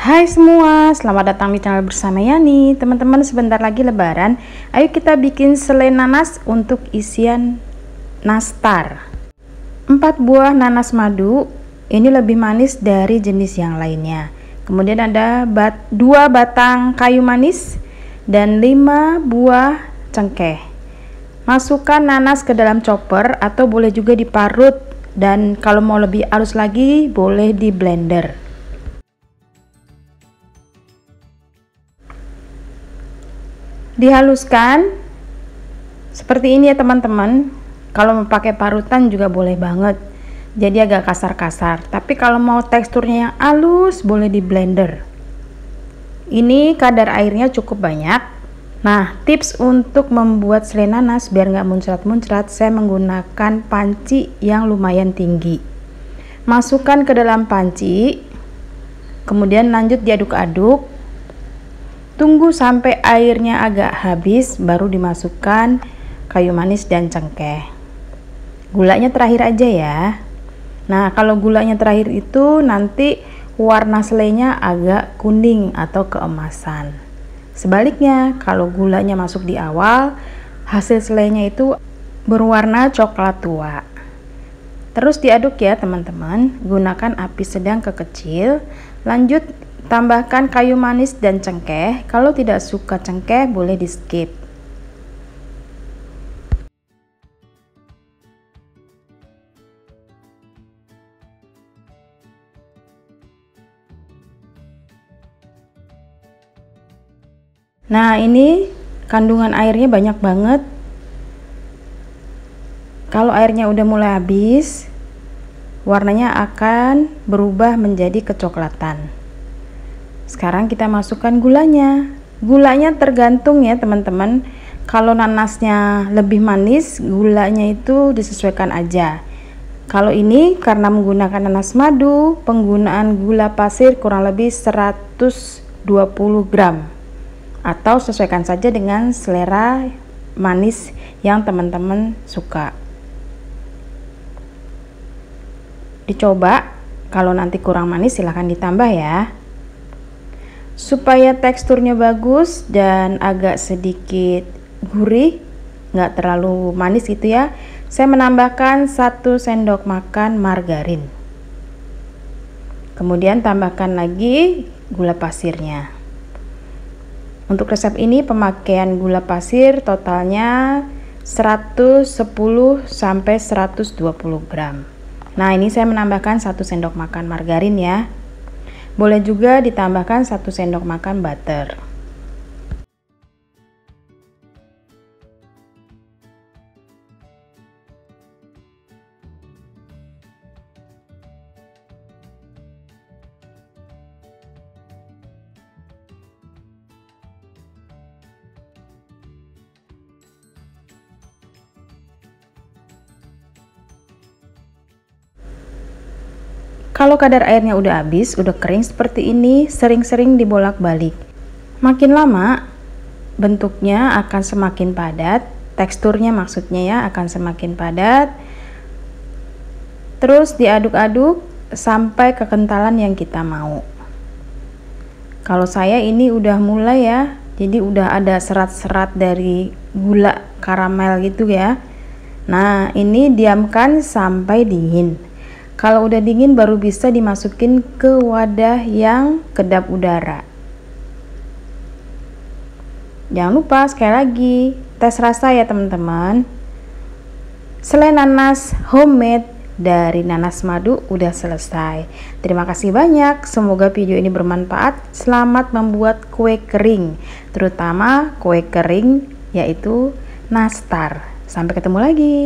Hai semua, selamat datang di channel bersama Yani. Teman-teman, sebentar lagi lebaran. Ayo kita bikin selai nanas untuk isian nastar. 4 buah nanas madu. Ini lebih manis dari jenis yang lainnya. Kemudian ada 2 batang kayu manis dan 5 buah cengkeh. Masukkan nanas ke dalam chopper atau boleh juga diparut, dan kalau mau lebih halus lagi boleh di blender. Dihaluskan seperti ini ya teman-teman. Kalau mau pakai parutan juga boleh banget, jadi agak kasar-kasar. Tapi kalau mau teksturnya yang halus boleh di blender. Ini kadar airnya cukup banyak. Nah, tips untuk membuat selai nanas biar nggak muncrat-muncrat, saya menggunakan panci yang lumayan tinggi. Masukkan ke dalam panci, kemudian lanjut diaduk-aduk. Tunggu sampai airnya agak habis, baru dimasukkan kayu manis dan cengkeh. Gulanya terakhir aja ya. Nah, kalau gulanya terakhir itu nanti warna selainya agak kuning atau keemasan. Sebaliknya, kalau gulanya masuk di awal, hasil selainya itu berwarna coklat tua. Terus diaduk ya teman-teman, gunakan api sedang ke kecil. Lanjut tambahkan kayu manis dan cengkeh. Kalau tidak suka cengkeh boleh di skip. Nah, ini kandungan airnya banyak banget. Kalau airnya udah mulai habis, warnanya akan berubah menjadi kecoklatan. Sekarang kita masukkan gulanya. Gulanya tergantung ya teman-teman. Kalau nanasnya lebih manis, gulanya itu disesuaikan aja. Kalau ini karena menggunakan nanas madu, penggunaan gula pasir kurang lebih 120 gram. Atau sesuaikan saja dengan selera manis yang teman-teman suka. Dicoba, kalau nanti kurang manis silahkan ditambah ya. Supaya teksturnya bagus dan agak sedikit gurih, nggak terlalu manis gitu ya, saya menambahkan 1 sendok makan margarin. Kemudian tambahkan lagi gula pasirnya. Untuk resep ini pemakaian gula pasir totalnya 110 sampai 120 gram. Nah, ini saya menambahkan 1 sendok makan margarin ya. Boleh juga ditambahkan 1 sendok makan butter. Kalau kadar airnya udah habis, udah kering seperti ini, sering-sering dibolak-balik. Makin lama, bentuknya akan semakin padat, teksturnya maksudnya ya akan semakin padat. Terus diaduk-aduk sampai kekentalan yang kita mau. Kalau saya ini udah mulai ya, jadi udah ada serat-serat dari gula karamel gitu ya. Nah, ini diamkan sampai dingin. Kalau udah dingin baru bisa dimasukin ke wadah yang kedap udara. Jangan lupa sekali lagi tes rasa ya teman-teman. Selai nanas homemade dari nanas madu udah selesai. Terima kasih banyak, semoga video ini bermanfaat. Selamat membuat kue kering, terutama kue kering yaitu nastar. Sampai ketemu lagi.